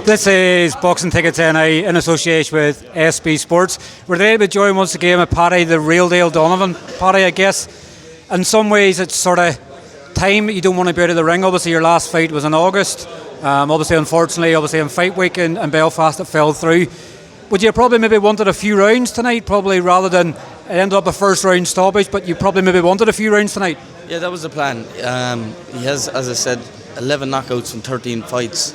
This is Boxing Tickets NI in association with SB Sports. We're delighted to join once again with Paddy, the real deal Donovan. Paddy, I guess in some ways it's sort of time you don't want to be out of the ring. Obviously your last fight was in August. Unfortunately, in fight week in Belfast it fell through. Would you probably maybe wanted a few rounds tonight, probably rather than it ended up a first round stoppage, but you probably maybe wanted a few rounds tonight? Yeah, that was the plan. He has, as I said, 11 knockouts from 13 fights.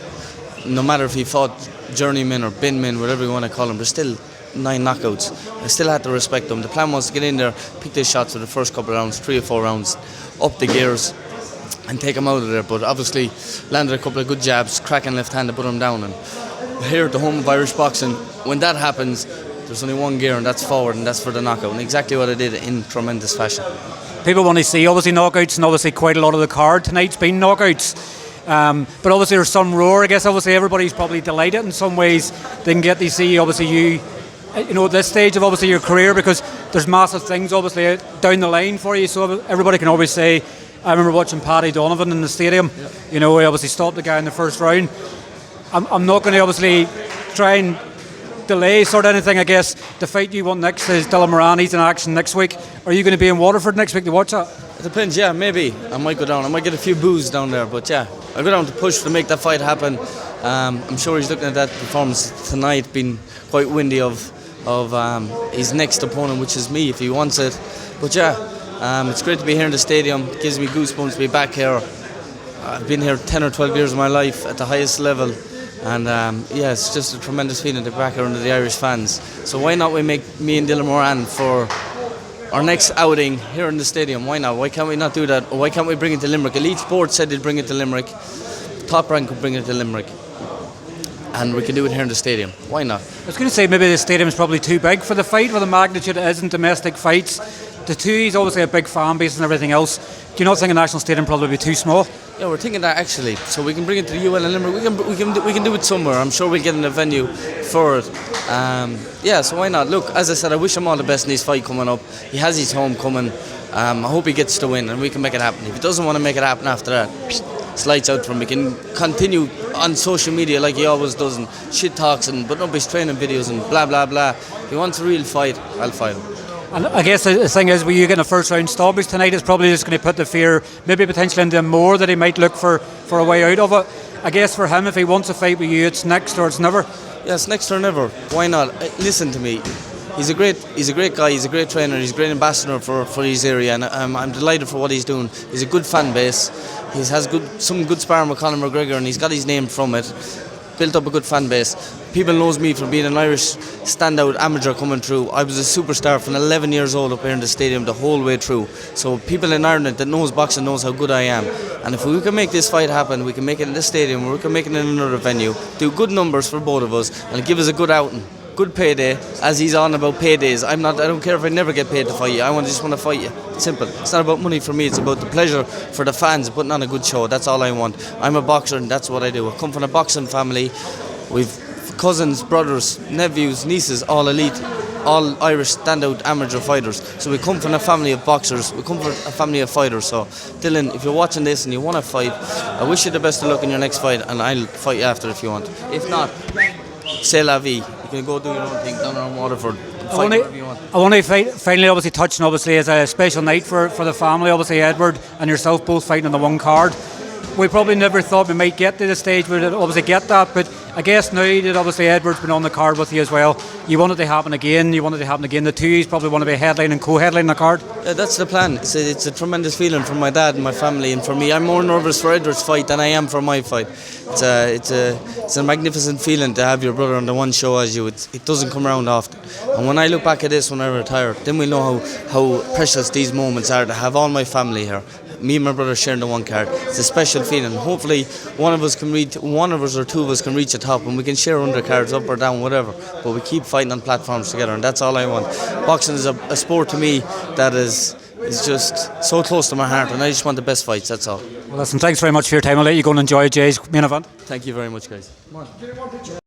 No matter if he fought journeyman or binman, whatever you want to call him, there's still 9 knockouts. I still had to respect him. The plan was to get in there, pick his shots for the first couple of rounds, 3 or 4 rounds, up the gears and take him out of there. But obviously landed a couple of good jabs, cracking left hand to put him down. And here at the home of Irish boxing, when that happens, there's only one gear and that's forward, and that's for the knockout. And exactly what I did in tremendous fashion. People want to see obviously knockouts, and obviously quite a lot of the card tonight's been knockouts. But obviously there's some roar. I guess obviously everybody's probably delighted in some ways they can get to see obviously you at this stage of obviously your career, because there's massive things obviously down the line for you. So everybody can always say, I remember watching Paddy Donovan in the stadium. Yeah. He obviously stopped the guy in the first round. I'm not going to obviously try and delay sort of anything. I guess the fight you want next is Dylan Moran. He's in action next week. Are you going to be in Waterford next week to watch that? It depends, yeah, maybe. I might go down. I might get a few boos down there, but yeah, I'll go down to push to make that fight happen. I'm sure he's looking at that performance tonight, being quite windy of his next opponent, which is me, if he wants it. But yeah, it's great to be here in the stadium. It gives me goosebumps to be back here. I've been here 10 or 12 years of my life at the highest level. And yeah, it's just a tremendous feeling to be back here under the Irish fans. So why not we make me and Dylan Moran for our next outing here in the stadium? Why not? Why can't we not do that? Or why can't we bring it to Limerick? Elite Sports said they'd bring it to Limerick. Top Rank could bring it to Limerick. And we can do it here in the stadium. Why not? I was going to say maybe the stadium is probably too big for the fight, for the magnitude it is in domestic fights. The two is obviously a big fan base and everything else. Do you not think a national stadium probably be too small? Yeah, we're thinking that actually. So we can bring it to the UL in Limerick. We can do it somewhere. I'm sure we'll get in a venue for it. Yeah, so why not? Look, as I said, I wish him all the best in his fight coming up. He has his homecoming. I hope he gets to win and we can make it happen. If he doesn't want to make it happen after that, it's lights out for him. He can continue on social media like he always does and shit talks but nobody's training videos and blah blah blah. If he wants a real fight, I'll fight him. And I guess the thing is, with you getting a first round stoppage tonight, it's probably just going to put the fear, maybe potentially into him more, that he might look for a way out of it. I guess for him, if he wants a fight with you, it's next or it's never. Yeah, it's next or never. Why not? Listen to me. He's a great guy. He's a great trainer. He's a great ambassador for his area, and I'm delighted for what he's doing. He's a good fan base. He has some good sparring with Conor McGregor, and he's got his name from it. Built up a good fan base. People knows me for being an Irish standout amateur coming through. I was a superstar from 11 years old up here in the stadium the whole way through. So people in Ireland that knows boxing knows how good I am. And if we can make this fight happen, we can make it in this stadium, or we can make it in another venue, do good numbers for both of us, and give us a good outing. Good payday, as he's on about paydays. I don't care if I never get paid to fight you. I just want to fight you. It's simple. It's not about money for me. It's about the pleasure for the fans of putting on a good show. That's all I want. I'm a boxer and that's what I do. I come from a boxing family. We've cousins, brothers, nephews, nieces, all elite, all Irish standout amateur fighters. So we come from a family of boxers. We come from a family of fighters. So Dylan, if you're watching this and you want to fight, I wish you the best of luck in your next fight, and I'll fight you after if you want. If not, c'est la vie. You can go do your own thing down around Waterford. I want to finally obviously touching obviously as a special night for the family. Obviously Edward and yourself both fighting on the one card. We probably never thought we might get to the stage where we'd obviously get that, but I guess now that obviously Edward's been on the card with you as well, you want it to happen again. The two probably want to be headline and co-headline the card. Yeah, that's the plan. It's a tremendous feeling for my dad and my family, and for me. I'm more nervous for Edward's fight than I am for my fight. It's a magnificent feeling to have your brother on the one show as you. It doesn't come around often. And when I look back at this when I retire, then we know how precious these moments are, to have all my family here. Me and my brother sharing the one card. It's a special feeling. Hopefully one of us or two of us can reach the top, and we can share undercards up or down, whatever. But we keep fighting on platforms together, and that's all I want. Boxing is a sport to me that is just so close to my heart, and I just want the best fights, that's all. Well, listen, thanks very much for your time. I'll let you go and enjoy Jay's main event. Thank you very much, guys. Come on.